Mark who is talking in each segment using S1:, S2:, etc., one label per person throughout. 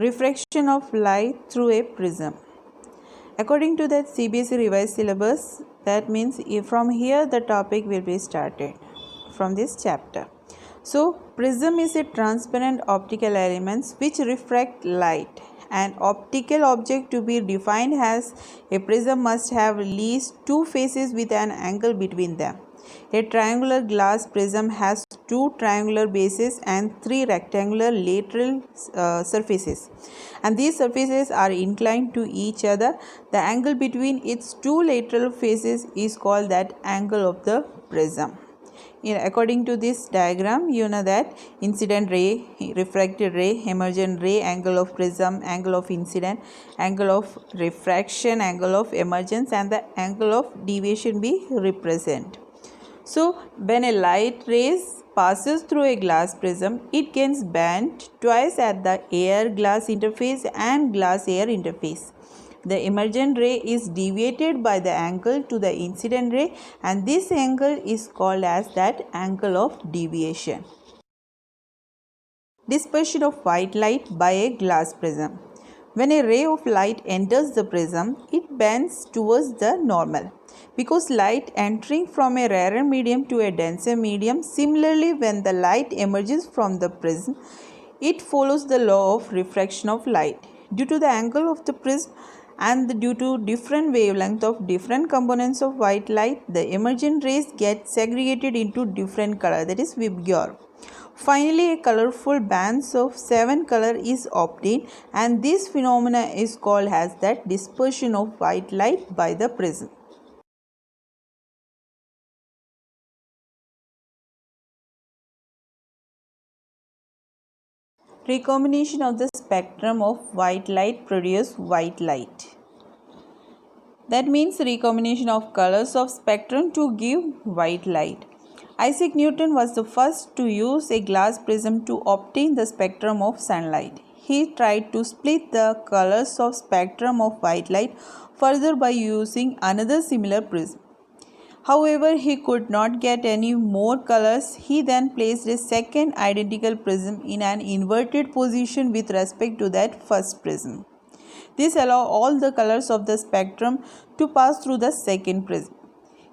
S1: Refraction of light through a prism. According to that CBSE revised syllabus, that means from here the topic will be started from this chapter. So, prism is a transparent optical element which reflect light. An optical object to be defined as a prism must have at least two faces with an angle between them. A triangular glass prism has two triangular bases and three rectangular lateral surfaces, and these surfaces are inclined to each other. The angle between its two lateral faces is called that angle of the prism. According to this diagram, you know that incident ray, refracted ray, emergent ray, angle of prism, angle of incident, angle of refraction, angle of emergence, and the angle of deviation be represent. So, when a light rays passes through a glass prism, it gains band twice at the air-glass interface and glass-air interface. The emergent ray is deviated by the angle to the incident ray, and this angle is called as that angle of deviation. Dispersion of white light by a glass prism. When a ray of light enters the prism, it bends towards the normal. Because light entering from a rarer medium to a denser medium, similarly when the light emerges from the prism, it follows the law of refraction of light. Due to the angle of the prism and due to different wavelength of different components of white light, the emergent rays get segregated into different color, that is Vibgyor. Finally, a colorful bands of 7 color is obtained, and this phenomena is called as that dispersion of white light by the prism. Recombination of the spectrum of white light produce white light. That means recombination of colors of spectrum to give white light. Isaac Newton was the first to use a glass prism to obtain the spectrum of sunlight. He tried to split the colors of spectrum of white light further by using another similar prism. However, he could not get any more colors. He then placed a second identical prism in an inverted position with respect to that first prism. This allowed all the colors of the spectrum to pass through the second prism.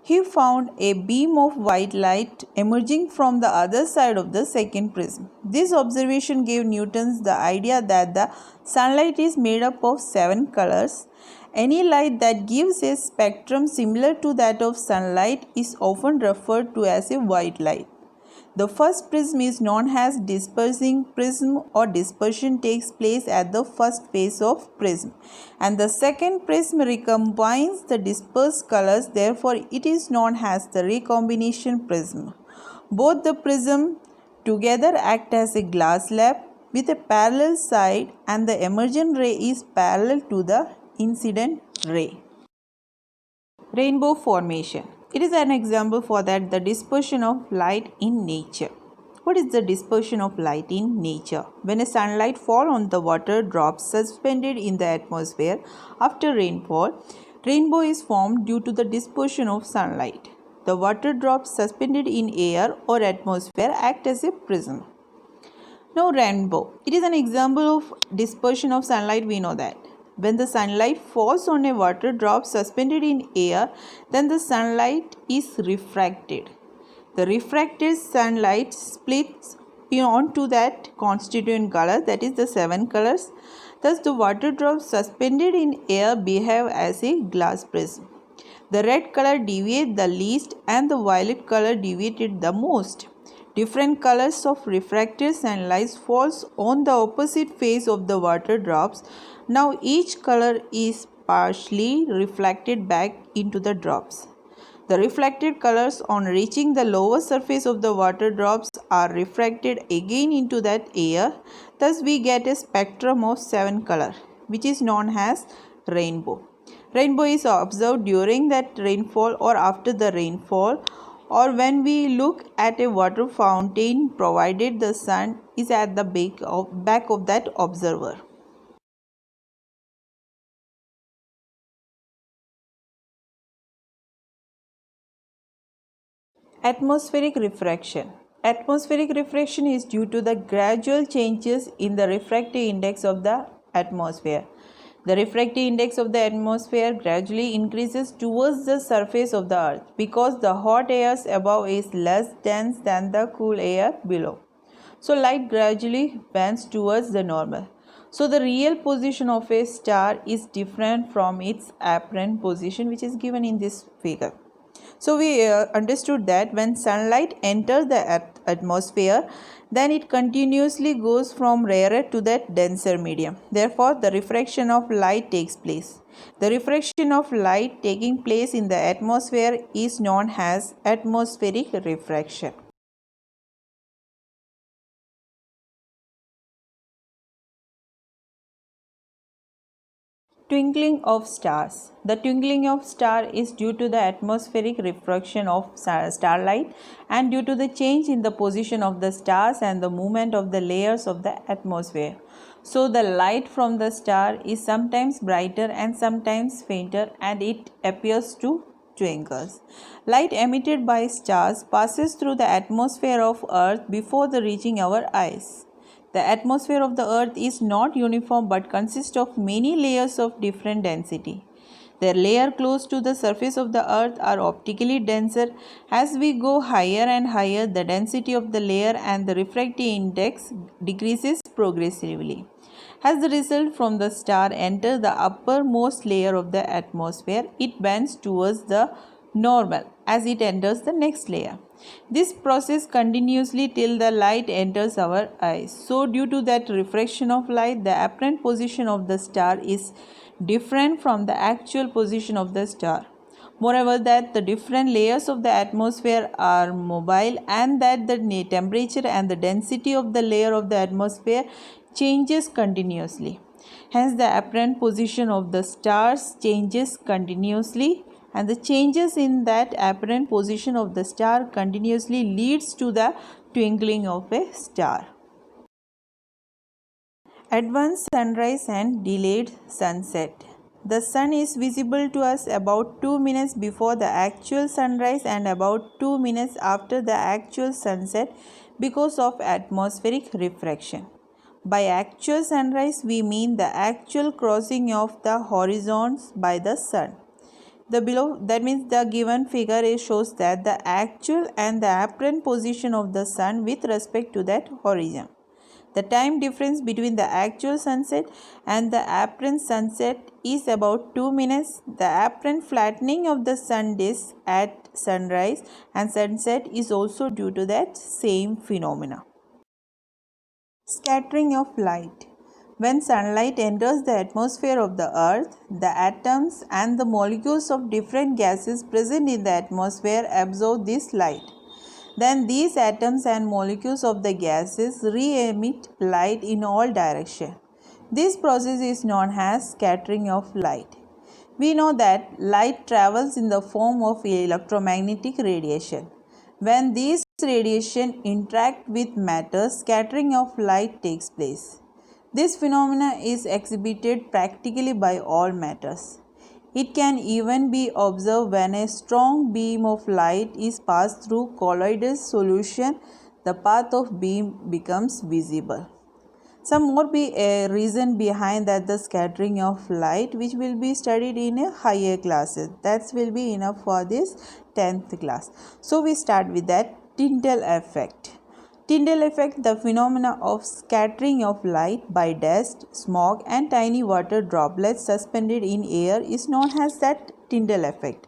S1: He found a beam of white light emerging from the other side of the second prism. This observation gave Newton the idea that the sunlight is made up of 7 colors. Any light that gives a spectrum similar to that of sunlight is often referred to as a white light. The first prism is known as dispersing prism, or dispersion takes place at the first phase of prism, and the second prism recombines the dispersed colors, therefore it is known as the recombination prism. Both the prism together act as a glass slab with a parallel side, and the emergent ray is parallel to the incident ray. Rainbow formation. It is an example for that the dispersion of light in nature. What is the dispersion of light in nature? When a sunlight falls on the water drops suspended in the atmosphere after rainfall, rainbow is formed due to the dispersion of sunlight. The water drops suspended in air or atmosphere act as a prism. Now rainbow. It is an example of dispersion of sunlight, we know that. When the sunlight falls on a water drop suspended in air, then the sunlight is refracted. The refracted sunlight splits onto that constituent color, that is the 7 colors. Thus, the water drops suspended in air behave as a glass prism. The red color deviates the least and the violet color deviated the most. Different colors of refracted sunlight falls on the opposite face of the water drops. Now each color is partially reflected back into the drops. The reflected colors on reaching the lower surface of the water drops are refracted again into that air. Thus we get a spectrum of 7 colors, which is known as rainbow. Rainbow is observed during that rainfall or after the rainfall, or when we look at a water fountain provided the sun is at the back of that observer. Atmospheric refraction. Atmospheric refraction is due to the gradual changes in the refractive index of the atmosphere. The refractive index of the atmosphere gradually increases towards the surface of the earth because the hot air above is less dense than the cool air below. So light gradually bends towards the normal. So the real position of a star is different from its apparent position, which is given in this figure. So we understood that when sunlight enters the atmosphere, then it continuously goes from rarer to that denser medium. Therefore, the refraction of light takes place. The refraction of light taking place in the atmosphere is known as atmospheric refraction. Twinkling of stars. The twinkling of star is due to the atmospheric refraction of starlight and due to the change in the position of the stars and the movement of the layers of the atmosphere. So the light from the star is sometimes brighter and sometimes fainter and it appears to twinkle. Light emitted by stars passes through the atmosphere of earth before the reaching our eyes. The atmosphere of the earth is not uniform but consists of many layers of different density. The layer close to the surface of the earth are optically denser. As we go higher and higher, the density of the layer and the refractive index decreases progressively. As the result from the star enters the uppermost layer of the atmosphere, it bends towards the normal as it enters the next layer. This process continuously till the light enters our eyes. So due to that refraction of light, the apparent position of the star is different from the actual position of the star. Moreover, that the different layers of the atmosphere are mobile and that the temperature and the density of the layer of the atmosphere changes continuously. Hence, the apparent position of the stars changes continuously and the changes in that apparent position of the star continuously leads to the twinkling of a star. Advanced sunrise and delayed sunset. The sun is visible to us about 2 minutes before the actual sunrise and about 2 minutes after the actual sunset because of atmospheric refraction. By actual sunrise, we mean the actual crossing of the horizons by the sun. The below, that means the given figure shows that the actual and the apparent position of the sun with respect to that horizon. The time difference between the actual sunset and the apparent sunset is about 2 minutes. The apparent flattening of the sun disk at sunrise and sunset is also due to that same phenomena. Scattering of light. When sunlight enters the atmosphere of the earth, the atoms and the molecules of different gases present in the atmosphere absorb this light. Then these atoms and molecules of the gases re-emit light in all directions. This process is known as scattering of light. We know that light travels in the form of electromagnetic radiation. When these radiation interact with matter, scattering of light takes place. This phenomenon is exhibited practically by all matters. It can even be observed when a strong beam of light is passed through colloidal solution. The path of beam becomes visible. Some more be a reason behind that the scattering of light which will be studied in a higher classes. That will be enough for this 10th class. So we start with that Tyndall effect. Tyndall effect, the phenomena of scattering of light by dust, smoke and tiny water droplets suspended in air is known as that Tyndall effect.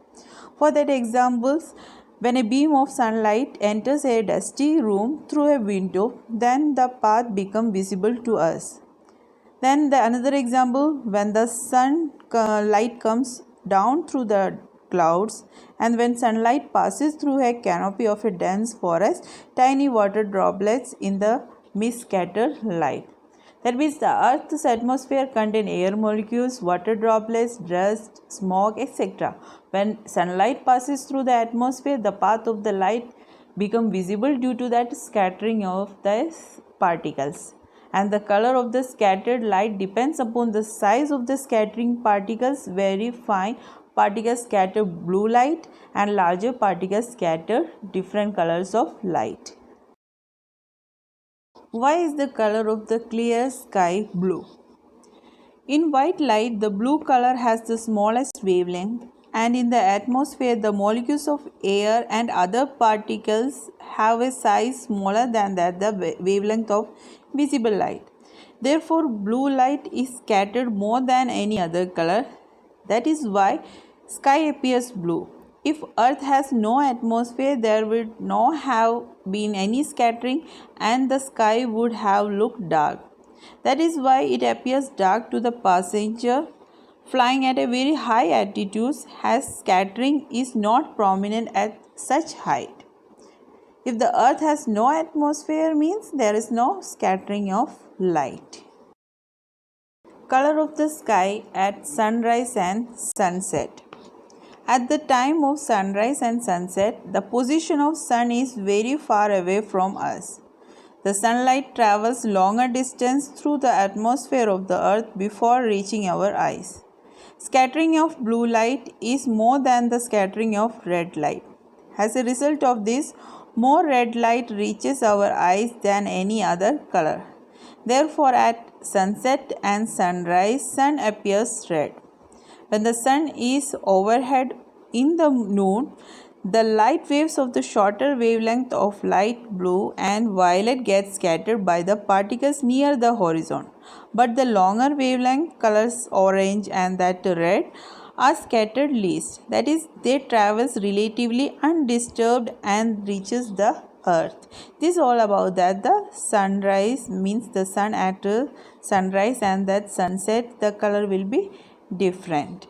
S1: For that examples, when a beam of sunlight enters a dusty room through a window, then the path becomes visible to us. Then another example, when the sun light comes down through the clouds and when sunlight passes through a canopy of a dense forest, tiny water droplets in the mist scatter light. That means the Earth's atmosphere contains air molecules, water droplets, dust, smoke, etc. When sunlight passes through the atmosphere, the path of the light becomes visible due to that scattering of the particles. And the color of the scattered light depends upon the size of the scattering particles. Very fine particles scatter blue light and larger particles scatter different colors of light. Why is the color of the clear sky blue? In white light, the blue color has the smallest wavelength, and in the atmosphere, the molecules of air and other particles have a size smaller than the wavelength of visible light. Therefore, blue light is scattered more than any other color. That is why sky appears blue. If Earth has no atmosphere, there would not have been any scattering and the sky would have looked dark. That is why it appears dark to the passenger flying at a very high altitudes, as scattering is not prominent at such height. If the earth has no atmosphere, means there is no scattering of light. Color of the sky at sunrise and sunset. At the time of sunrise and sunset, the position of sun is very far away from us. The sunlight travels longer distance through the atmosphere of the earth before reaching our eyes. Scattering of blue light is more than the scattering of red light. As a result of this, more red light reaches our eyes than any other color. Therefore, at sunset and sunrise, sun appears red. When the sun is overhead in the noon, the light waves of the shorter wavelength of light blue and violet get scattered by the particles near the horizon, but the longer wavelength colors orange and that red are scattered least. That is, they travels relatively undisturbed and reaches the earth. This is all about that. The sunrise means the sun at sunrise, and that sunset the color will be different.